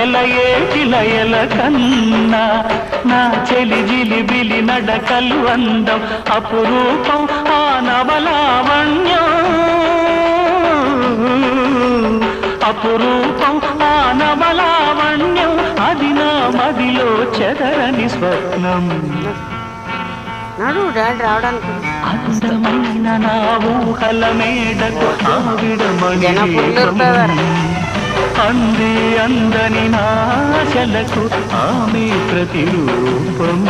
సెలయేటి లయల కన్నా నా చెలి జిలిబిలి నడకలు అందం అపురూపం ఆ నవలావణ్యం అపురూపం ఆ నవలావణ్యం అది నా మదిలో చెదరని స్వప్నం అందమైన నా ఊహల మేడకు ఆవిడమణి అంది అందని నాశలకు ఆమె ప్రతిరూపం